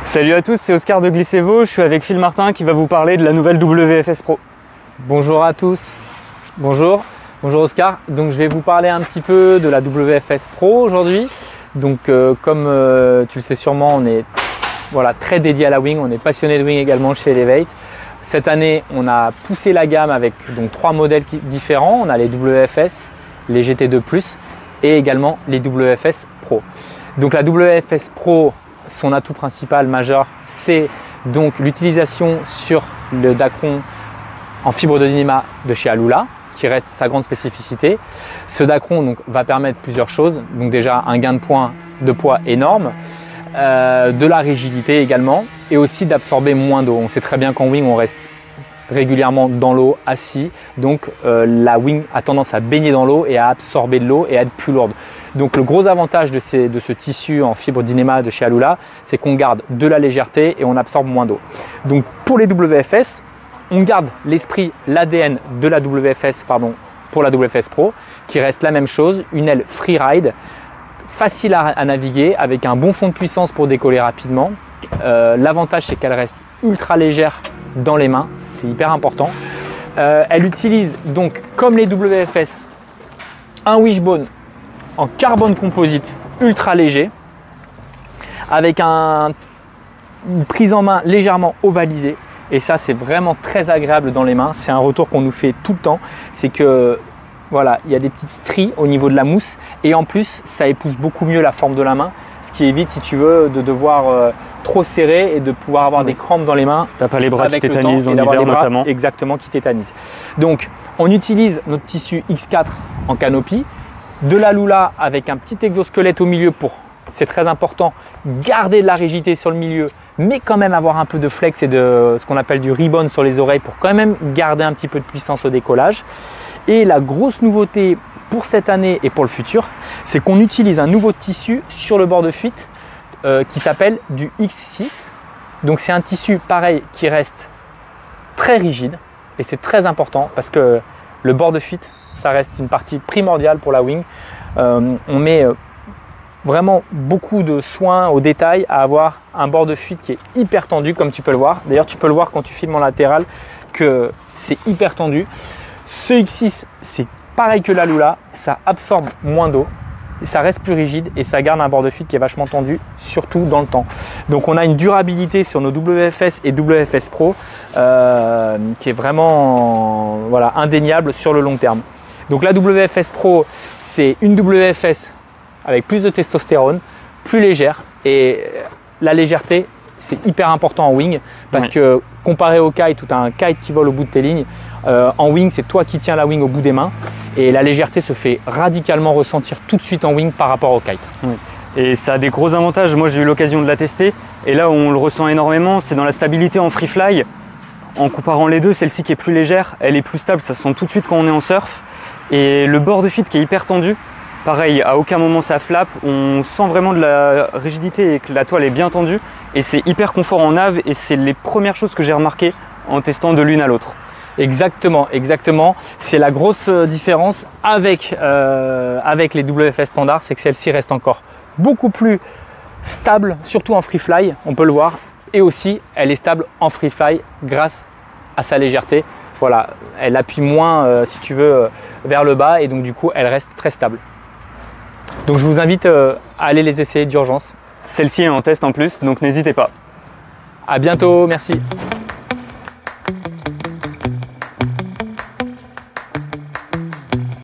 Salut à tous, c'est Oscar de Glissevo, je suis avec Phil Martin qui va vous parler de la nouvelle WFS Pro. Bonjour à tous, bonjour Oscar. Donc je vais vous parler un petit peu de la WFS Pro aujourd'hui. Donc comme tu le sais sûrement, on est très dédié à la wing, on est passionné de wing également chez Elevate. Cette année, on a poussé la gamme avec donc 3 modèles différents. On a les WFS, les GT2+, et également les WFS Pro. Donc la WFS Pro, son atout principal majeur, c'est donc l'utilisation sur le Dacron en fibre de Dyneema de chez Alula, qui reste sa grande spécificité. Ce Dacron donc, va permettre plusieurs choses. Donc déjà un gain de poids énorme, de la rigidité également, et aussi d'absorber moins d'eau. On sait très bien qu'en wing, on reste régulièrement dans l'eau, assis. Donc la wing a tendance à baigner dans l'eau et à absorber de l'eau et à être plus lourde. Donc le gros avantage de ce tissu en fibre Dyneema de chez Alula, c'est qu'on garde de la légèreté et on absorbe moins d'eau. Donc pour les WFS, on garde l'esprit, l'ADN de la WFS, pour la WFS Pro, qui reste la même chose, une aile freeride, facile à naviguer, avec un bon fond de puissance pour décoller rapidement. L'avantage, c'est qu'elle reste ultra légère dans les mains, c'est hyper important. Elle utilise donc, comme les WFS, un wishbone en carbone composite ultra léger, avec une prise en main légèrement ovalisée. Et ça, c'est vraiment très agréable dans les mains. C'est un retour qu'on nous fait tout le temps. C'est que voilà, il y a des petites stries au niveau de la mousse. Et en plus, ça épouse beaucoup mieux la forme de la main. Ce qui évite, si tu veux, de devoir trop serrer et de pouvoir avoir des crampes dans les mains. T'as pas les bras qui tétanisent en hiver notamment. Exactement, qui tétanisent. Donc, on utilise notre tissu X4 en canopy. De l'Alula avec un petit exosquelette au milieu pour, c'est très important, garder de la rigidité sur le milieu, mais quand même avoir un peu de flex et de ce qu'on appelle du ribbon sur les oreilles pour quand même garder un petit peu de puissance au décollage. Et la grosse nouveauté pour cette année et pour le futur, c'est qu'on utilise un nouveau tissu sur le bord de fuite qui s'appelle du X6. Donc c'est un tissu pareil qui reste très rigide et c'est très important parce que le bord de fuite, ça reste une partie primordiale pour la wing. On met vraiment beaucoup de soins au détail à avoir un bord de fuite qui est hyper tendu comme tu peux le voir. D'ailleurs, tu peux le voir quand tu filmes en latéral que c'est hyper tendu. Ce X6, c'est pareil que l'Alula, ça absorbe moins d'eau, ça reste plus rigide et ça garde un bord de fuite qui est vachement tendu, surtout dans le temps. Donc on a une durabilité sur nos WFS et WFS Pro qui est vraiment indéniable sur le long terme. Donc la WFS Pro, c'est une WFS avec plus de testostérone, plus légère, et la légèreté, c'est hyper important en wing parce que comparé au kite où tu as un kite qui vole au bout de tes lignes, en wing, c'est toi qui tiens la wing au bout des mains et la légèreté se fait radicalement ressentir tout de suite en wing par rapport au kite. Et ça a des gros avantages. Moi, j'ai eu l'occasion de la tester et là où on le ressent énormément, c'est dans la stabilité en free fly. En comparant les deux, celle-ci qui est plus légère, elle est plus stable, ça se sent tout de suite quand on est en surf. Et le bord de fuite qui est hyper tendu, pareil, à aucun moment ça flappe, on sent vraiment de la rigidité et que la toile est bien tendue. Et c'est hyper confort en nav et c'est les premières choses que j'ai remarquées en testant de l'une à l'autre. Exactement. C'est la grosse différence avec les WFS standards, c'est que celle-ci reste encore beaucoup plus stable, surtout en free fly, on peut le voir. Et aussi, elle est stable en free fly grâce à sa légèreté. Voilà, elle appuie moins, si tu veux, vers le bas et donc du coup, elle reste très stable. Donc je vous invite à aller les essayer d'urgence. Celle-ci est en test en plus, donc n'hésitez pas. À bientôt, merci.